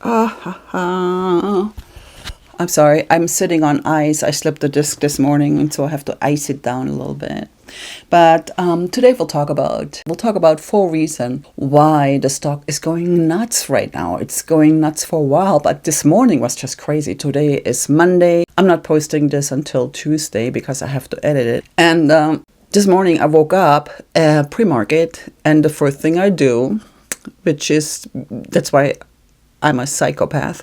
I'm sorry, I'm sitting on ice. I slipped the disc this morning, and so I have to ice it down a little bit. But today we'll talk about 4 reasons why the stock is going nuts right now. It's going nuts for a while, but this morning was just crazy. Today is Monday. I'm not posting this until Tuesday because I have to edit it. And this morning I woke up pre-market, and the first thing I do, that's why I'm a psychopath.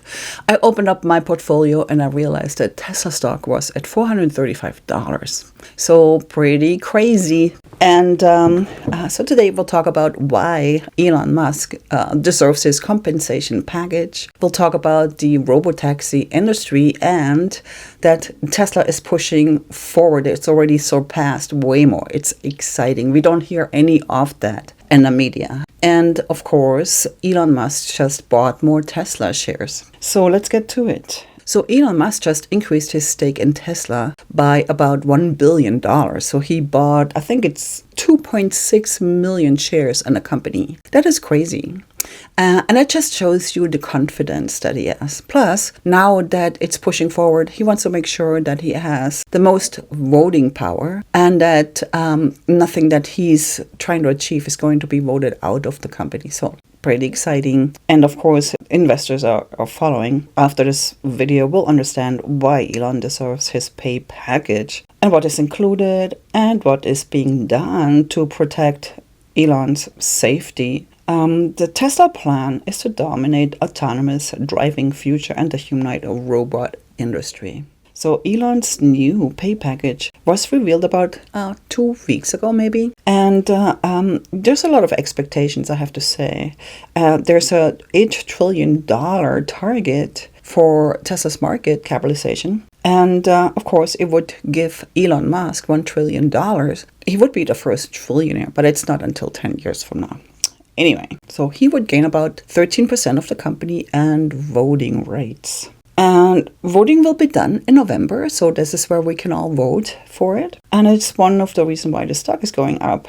I opened up my portfolio and I realized that Tesla stock was at $435. So pretty crazy. And so today we'll talk about why Elon Musk deserves his compensation package. We'll talk about the RoboTaxi industry and that Tesla is pushing forward. It's already surpassed Waymo. It's exciting. We don't hear any of that in the media. And of course, Elon Musk just bought more Tesla shares. So let's get to it. So Elon Musk just increased his stake in Tesla by about $1 billion. So he bought, I think it's 2.6 million shares in a company. That is crazy. And that just shows you the confidence that he has. Plus, now that it's pushing forward, he wants to make sure that he has the most voting power and that nothing that he's trying to achieve is going to be voted out of the company. So pretty exciting. And of course, investors are following. After this video, we'll understand why Elon deserves his pay package and what is included and what is being done to protect Elon's safety. The Tesla plan is to dominate autonomous driving future and the humanoid robot industry. So Elon's new pay package was revealed about 2 weeks ago, maybe. And there's a lot of expectations, I have to say. There's a $8 trillion target for Tesla's market capitalization. And of course, it would give Elon Musk $1 trillion. He would be the first trillionaire, but it's not until 10 years from now. Anyway, so he would gain about 13% of the company and voting rights. And voting will be done in November, so this is where we can all vote for it. And it's one of the reasons why the stock is going up.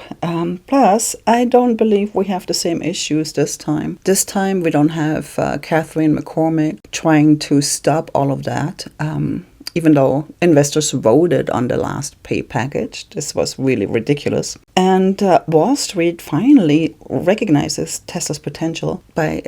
Plus, I don't believe we have the same issues this time. This time, we don't have Catherine McCormick trying to stop all of that. Even though investors voted on the last pay package, this was really ridiculous. And Wall Street finally recognizes Tesla's potential by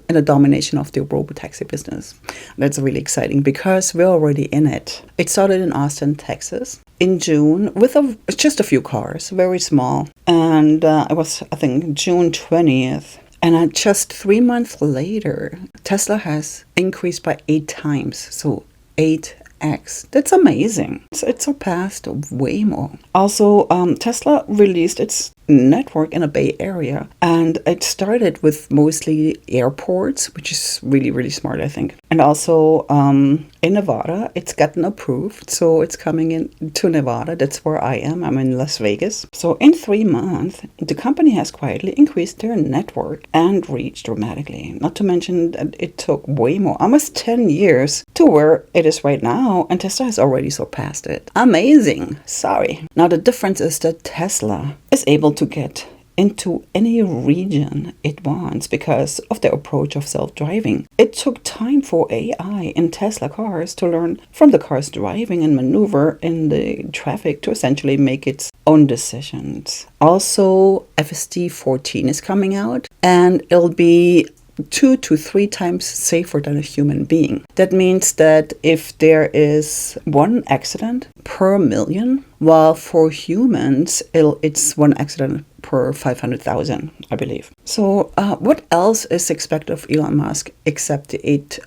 in the domination of the RoboTaxi business. That's really exciting because we're already in it. It started in Austin, Texas in June with just a few cars, very small. And it was, I think, June 20th. And just 3 months later, Tesla has increased by 8 times. So 8 X. That's amazing. It surpassed Waymo. Also, Tesla released its network in a Bay Area, and it started with mostly airports, which is really, really smart, I think. And also in Nevada, it's gotten approved, so it's coming into Nevada. That's where I am. I'm in Las Vegas. So in 3 months, the company has quietly increased their network and reach dramatically. Not to mention that it took Waymo almost 10 years to where it is right now, and Tesla has already surpassed it. Amazing. Sorry. Now the difference is that Tesla is able to get into any region it wants because of their approach of self-driving. It took time for AI in Tesla cars to learn from the cars driving and maneuver in the traffic to essentially make its own decisions. Also, FSD 14 is coming out, and it'll be 2 to 3 times safer than a human being. That means that if there is 1 accident per million, while for humans, it's 1 accident per 500,000, I believe. So what else is expected of Elon Musk except the $8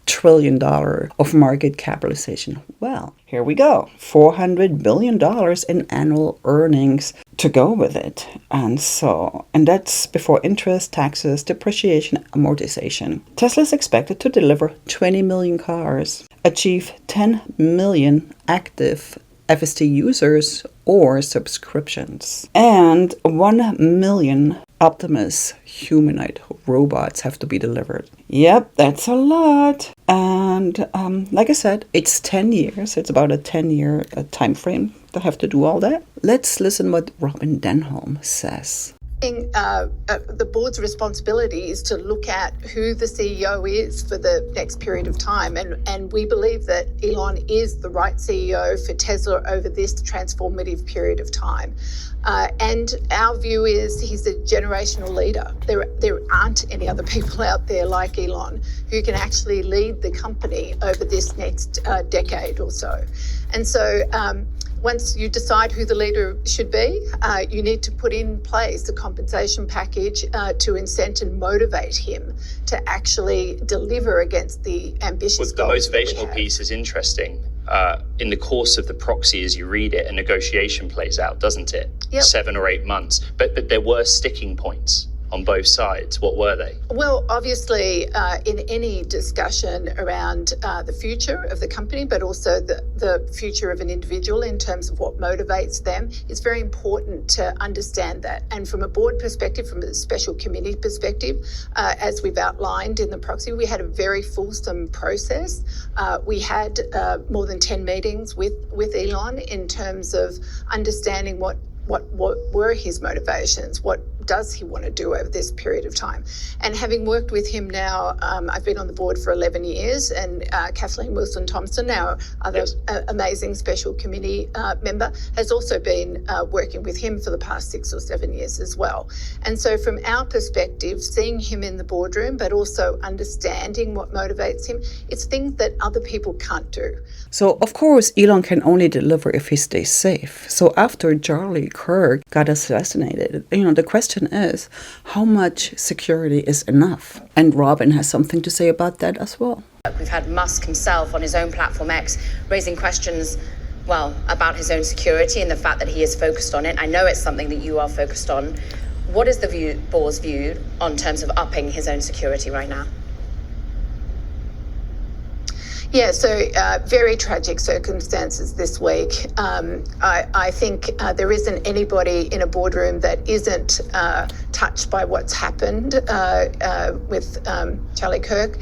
trillion of market capitalization? Well, here we go. $400 billion in annual earnings to go with it. And that's before interest, taxes, depreciation, amortization. Tesla is expected to deliver 20 million cars, achieve 10 million active FSD users or subscriptions, and 1 million Optimus humanoid robots have to be delivered. Yep, that's a lot. And like I said, it's 10 years. It's about a 10-year time frame to have to do all that. Let's listen what Robin Denholm says. The board's responsibility is to look at who the CEO is for the next period of time. And we believe that Elon is the right CEO for Tesla over this transformative period of time. And our view is he's a generational leader. There aren't any other people out there like Elon who can actually lead the company over this next decade or so. And so once you decide who the leader should be, you need to put in place a compensation package to incent and motivate him to actually deliver against the ambitious goals. The motivational piece is interesting. In the course of the proxy, as you read it, a negotiation plays out, doesn't it? Yep. 7 or 8 months. But there were sticking points on both sides. What were they? Well, obviously, in any discussion around the future of the company, but also the future of an individual in terms of what motivates them, it's very important to understand that. And from a board perspective, from a special committee perspective, as we've outlined in the proxy, we had a very fulsome process. We had more than 10 meetings with Elon in terms of understanding what were his motivations, what does he want to do over this period of time. And having worked with him now, I've been on the board for 11 years, and Kathleen Wilson-Thompson, our other amazing special committee member, has also been working with him for the past 6 or 7 years as well. And so from our perspective, seeing him in the boardroom, but also understanding what motivates him, it's things that other people can't do. So, of course, Elon can only deliver if he stays safe. So after Charlie Kirk got assassinated, the question is, how much security is enough? And Robin has something to say about that as well. We've had Musk himself on his own platform X raising questions, about his own security and the fact that he is focused on it. I know it's something that you are focused on. What is the board's view on terms of upping his own security right now? Yeah, so very tragic circumstances this week. I think there isn't anybody in a boardroom that isn't touched by what's happened with Charlie Kirk.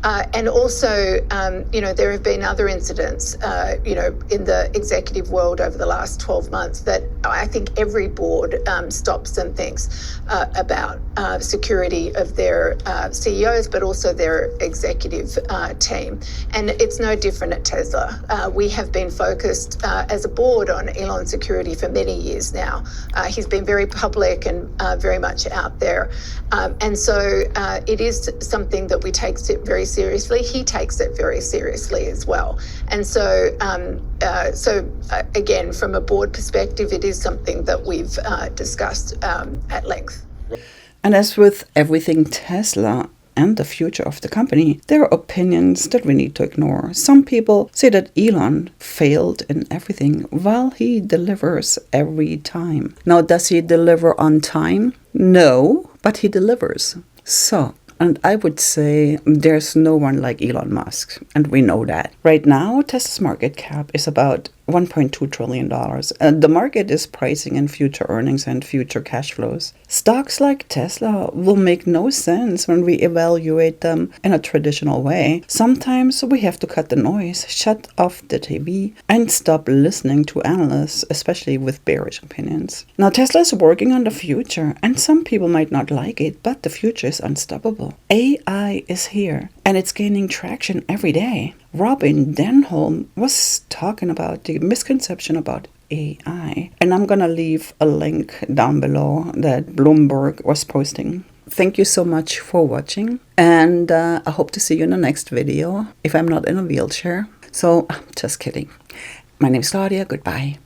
And also, there have been other incidents, in the executive world over the last 12 months that I think every board stops and thinks about security of their CEOs, but also their executive team. And it's no different at Tesla. We have been focused as a board on Elon's security for many years now. He's been very public and very much out there. And so it is something that we take very seriously. He takes it very seriously as well. And so, again, from a board perspective, it is something that we've discussed at length. And as with everything Tesla and the future of the company, there are opinions that we need to ignore. Some people say that Elon failed in everything while he delivers every time. Now, does he deliver on time? No, but he delivers. So, and I would say there's no one like Elon Musk, and we know that. Right now, Tesla's market cap is about $1.2 trillion. The market is pricing in future earnings and future cash flows. Stocks like Tesla will make no sense when we evaluate them in a traditional way. Sometimes we have to cut the noise, shut off the TV, and stop listening to analysts, especially with bearish opinions. Now, Tesla is working on the future, and some people might not like it, but the future is unstoppable. AI is here, and it's gaining traction every day. Robin Denholm was talking about the misconception about AI, and I'm gonna leave a link down below that Bloomberg was posting. Thank you so much for watching, and I hope to see you in the next video if I'm not in a wheelchair. So, just kidding. My name is Claudia. Goodbye.